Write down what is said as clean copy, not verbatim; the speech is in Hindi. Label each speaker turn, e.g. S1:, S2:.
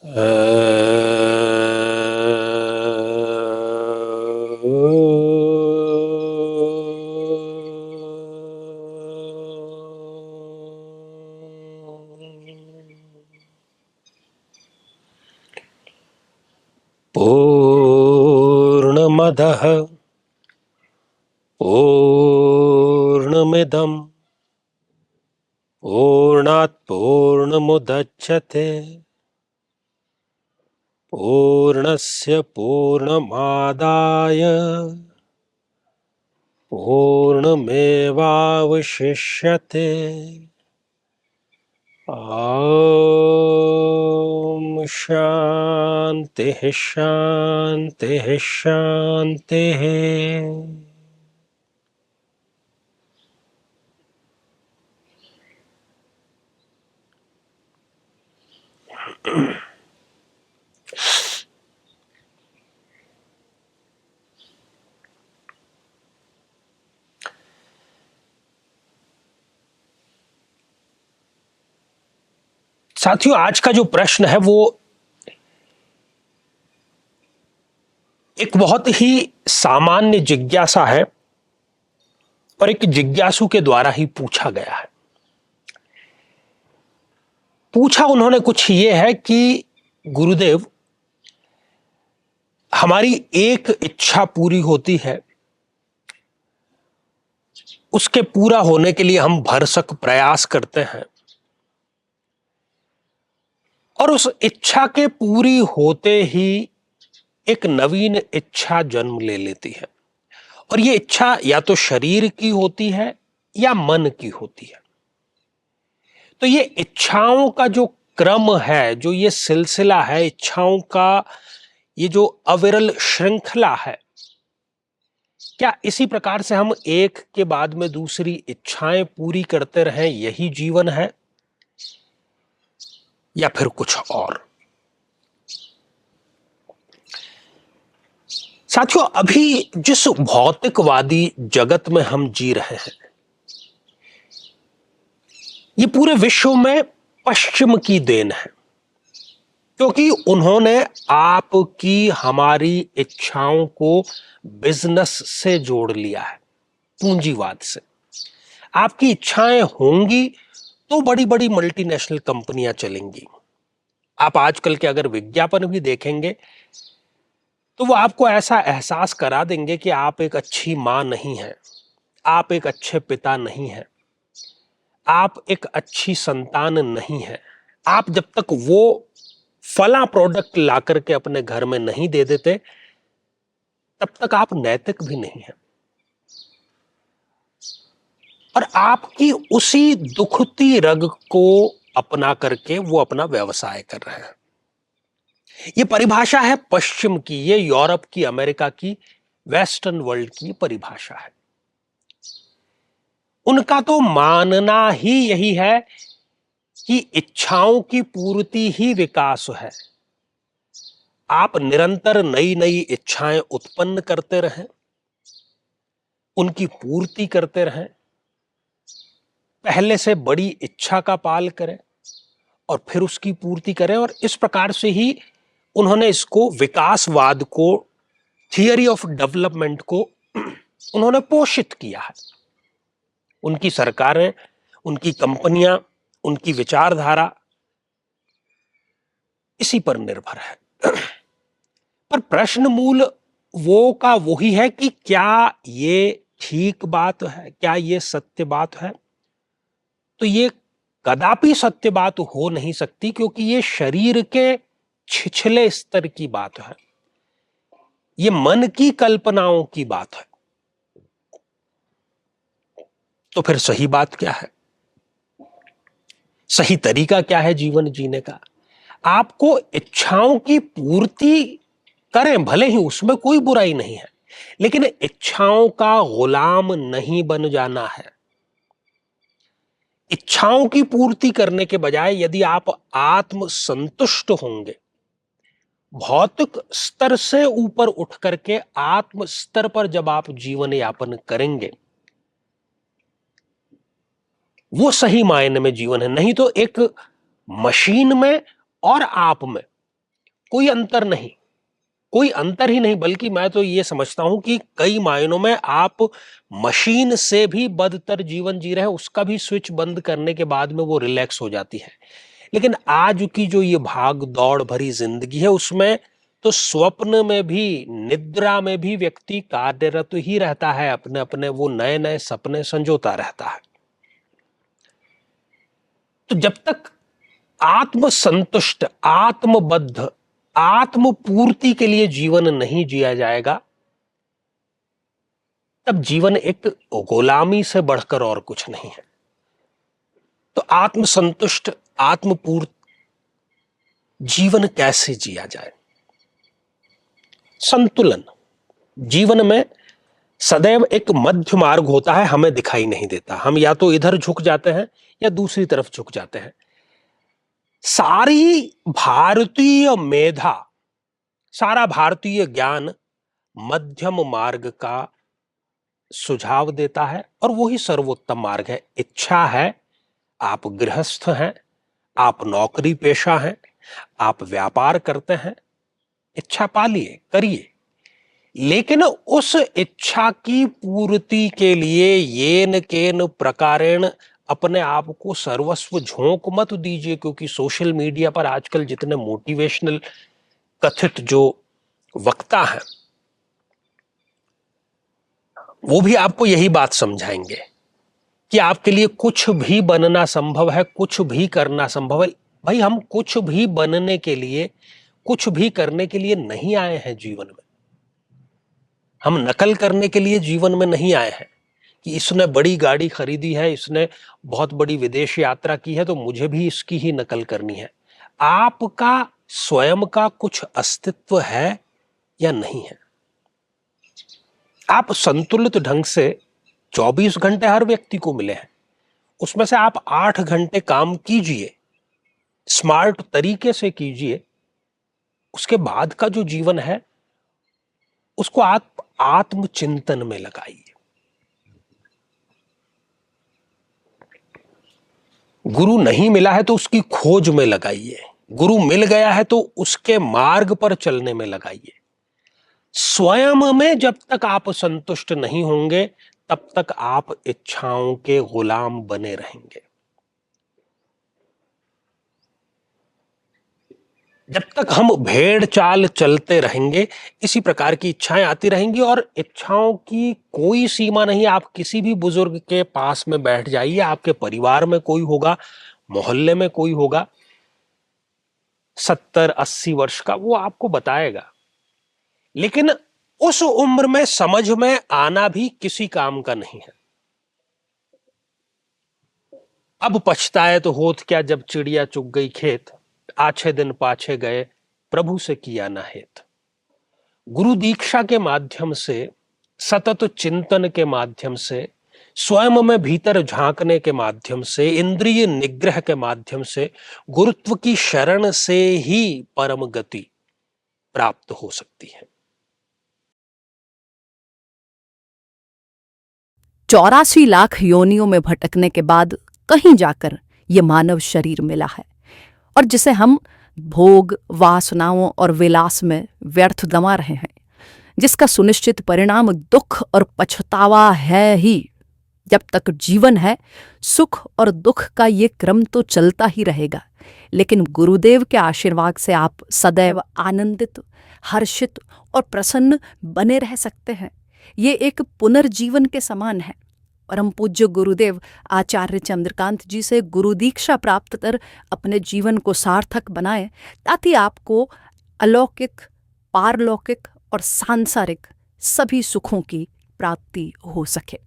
S1: पूर्णमदः पूर्णमिदं पूर्णात् पूर्णमुदच्यते पूर्णस्य पूर्णमादाय पूर्णमेवावशिष्यते। ॐ शान्तिः शान्तिः शान्तिः। साथियों, आज का जो प्रश्न है वो एक बहुत ही सामान्य जिज्ञासा है और एक जिज्ञासु के द्वारा ही पूछा गया है। पूछा उन्होंने कुछ ये है कि गुरुदेव, हमारी एक इच्छा पूरी होती है, उसके पूरा होने के लिए हम भरसक प्रयास करते हैं और उस इच्छा के पूरी होते ही एक नवीन इच्छा जन्म ले लेती है और ये इच्छा या तो शरीर की होती है या मन की होती है। तो ये इच्छाओं का जो क्रम है, जो ये सिलसिला है, इच्छाओं का ये जो अविरल श्रृंखला है, क्या इसी प्रकार से हम एक के बाद में दूसरी इच्छाएं पूरी करते रहें, यही जीवन है या फिर कुछ और? साथियों, अभी जिस भौतिकवादी जगत में हम जी रहे हैं, ये पूरे विश्व में पश्चिम की देन है, क्योंकि उन्होंने आपकी हमारी इच्छाओं को बिजनेस से जोड़ लिया है, पूंजीवाद से। आपकी इच्छाएं होंगी तो बड़ी बड़ी मल्टीनेशनल कंपनियां चलेंगी। आप आजकल के अगर विज्ञापन भी देखेंगे तो वो आपको ऐसा एहसास करा देंगे कि आप एक अच्छी मां नहीं हैं, आप एक अच्छे पिता नहीं हैं, आप एक अच्छी संतान नहीं है। आप जब तक वो फला प्रोडक्ट ला करके अपने घर में नहीं दे देते, तब तक आप नैतिक भी नहीं है। और आपकी उसी दुखती रग को अपना करके वो अपना व्यवसाय कर रहे हैं। ये परिभाषा है पश्चिम की, ये यूरोप की, अमेरिका की, वेस्टर्न वर्ल्ड की परिभाषा है। उनका तो मानना ही यही है कि इच्छाओं की पूर्ति ही विकास है। आप निरंतर नई नई इच्छाएं उत्पन्न करते रहें, उनकी पूर्ति करते रहें, पहले से बड़ी इच्छा का पाल करें और फिर उसकी पूर्ति करें। और इस प्रकार से ही उन्होंने इसको, विकासवाद को, थियरी ऑफ डेवलपमेंट को उन्होंने पोषित किया है। उनकी सरकारें, उनकी कंपनियां, उनकी विचारधारा इसी पर निर्भर है। पर प्रश्न मूल वो का वही है कि क्या ये ठीक बात है, क्या ये सत्य बात है? तो ये कदापि सत्य बात हो नहीं सकती, क्योंकि ये शरीर के छिछले स्तर की बात है, ये मन की कल्पनाओं की बात है। तो फिर सही बात क्या है, सही तरीका क्या है जीवन जीने का? आपको इच्छाओं की पूर्ति करें, भले ही उसमें कोई बुराई नहीं है, लेकिन इच्छाओं का गुलाम नहीं बन जाना है। इच्छाओं की पूर्ति करने के बजाय यदि आप आत्म संतुष्ट होंगे, भौतिक स्तर से ऊपर उठ करके आत्म स्तर पर जब आप जीवन यापन करेंगे, वो सही मायने में जीवन है। नहीं तो एक मशीन में और आप में कोई अंतर नहीं, कोई अंतर ही नहीं, बल्कि मैं तो ये समझता हूं कि कई मायनों में आप मशीन से भी बदतर जीवन जी रहे हैं। उसका भी स्विच बंद करने के बाद में वो रिलैक्स हो जाती है। लेकिन आज की जो ये भाग दौड़ भरी जिंदगी है, उसमें तो स्वप्न में भी, निद्रा में भी व्यक्ति कार्यरत ही रहता है, अपने अपने वो नए नए सपने संजोता रहता है। तो जब तक आत्मसंतुष्ट, आत्मबद्ध, आत्मपूर्ति के लिए जीवन नहीं जिया जाएगा, तब जीवन एक गुलामी से बढ़कर और कुछ नहीं है। तो आत्मसंतुष्ट, आत्मपूर्ण जीवन कैसे जिया जाए? संतुलन जीवन में सदैव एक मध्य मार्ग होता है, हमें दिखाई नहीं देता। हम या तो इधर झुक जाते हैं या दूसरी तरफ झुक जाते हैं। सारी भारतीय मेधा, सारा भारतीय ज्ञान मध्यम मार्ग का सुझाव देता है, और वही सर्वोत्तम मार्ग है। इच्छा है, आप गृहस्थ हैं, आप नौकरी पेशा हैं, आप व्यापार करते हैं, इच्छा पालिए, करिए, लेकिन उस इच्छा की पूर्ति के लिए येन केन प्रकारेण अपने आप को सर्वस्व झोंक मत दीजिए। क्योंकि सोशल मीडिया पर आजकल जितने मोटिवेशनल कथित जो वक्ता हैं, वो भी आपको यही बात समझाएंगे कि आपके लिए कुछ भी बनना संभव है, कुछ भी करना संभव है। भाई, हम कुछ भी बनने के लिए, कुछ भी करने के लिए नहीं आए हैं जीवन में। हम नकल करने के लिए जीवन में नहीं आए हैं कि इसने बड़ी गाड़ी खरीदी है, इसने बहुत बड़ी विदेश यात्रा की है, तो मुझे भी इसकी ही नकल करनी है। आपका स्वयं का कुछ अस्तित्व है या नहीं है? आप संतुलित ढंग से 24 घंटे हर व्यक्ति को मिले हैं, उसमें से आप 8 घंटे काम कीजिए, स्मार्ट तरीके से कीजिए। उसके बाद का जो जीवन है, उसको आप आत्मचिंतन में लगाइए। गुरु नहीं मिला है तो उसकी खोज में लगाइए। गुरु मिल गया है तो उसके मार्ग पर चलने में लगाइए। स्वयं में जब तक आप संतुष्ट नहीं होंगे, तब तक आप इच्छाओं के गुलाम बने रहेंगे। जब तक हम भेड़ चाल चलते रहेंगे, इसी प्रकार की इच्छाएं आती रहेंगी, और इच्छाओं की कोई सीमा नहीं। आप किसी भी बुजुर्ग के पास में बैठ जाइए, आपके परिवार में कोई होगा, मोहल्ले में कोई होगा 70-80 वर्ष का, वो आपको बताएगा। लेकिन उस उम्र में समझ में आना भी किसी काम का नहीं है। अब पछताए तो होत क्या, जब चिड़िया चुग गई खेत, आछे दिन पाछे गए, प्रभु से किया ना हेत। गुरु दीक्षा के माध्यम से, सतत चिंतन के माध्यम से, स्वयं में भीतर झांकने के माध्यम से, इंद्रिय निग्रह के माध्यम से, गुरुत्व की शरण से ही परम गति प्राप्त हो सकती है।
S2: 84 लाख योनियों में भटकने के बाद कहीं जाकर ये मानव शरीर मिला है, और जिसे हम भोग, वासनाओं और विलास में व्यर्थ दमा रहे हैं, जिसका सुनिश्चित परिणाम दुख और पछतावा है ही। जब तक जीवन है, सुख और दुख का ये क्रम तो चलता ही रहेगा, लेकिन गुरुदेव के आशीर्वाद से आप सदैव आनंदित, हर्षित और प्रसन्न बने रह सकते हैं। ये एक पुनर्जीवन के समान है। परम पूज्य गुरुदेव आचार्य चंद्रकांत जी से गुरु दीक्षा प्राप्त कर अपने जीवन को सार्थक बनाएं, ताकि आपको अलौकिक, पारलौकिक और सांसारिक सभी सुखों की प्राप्ति हो सके।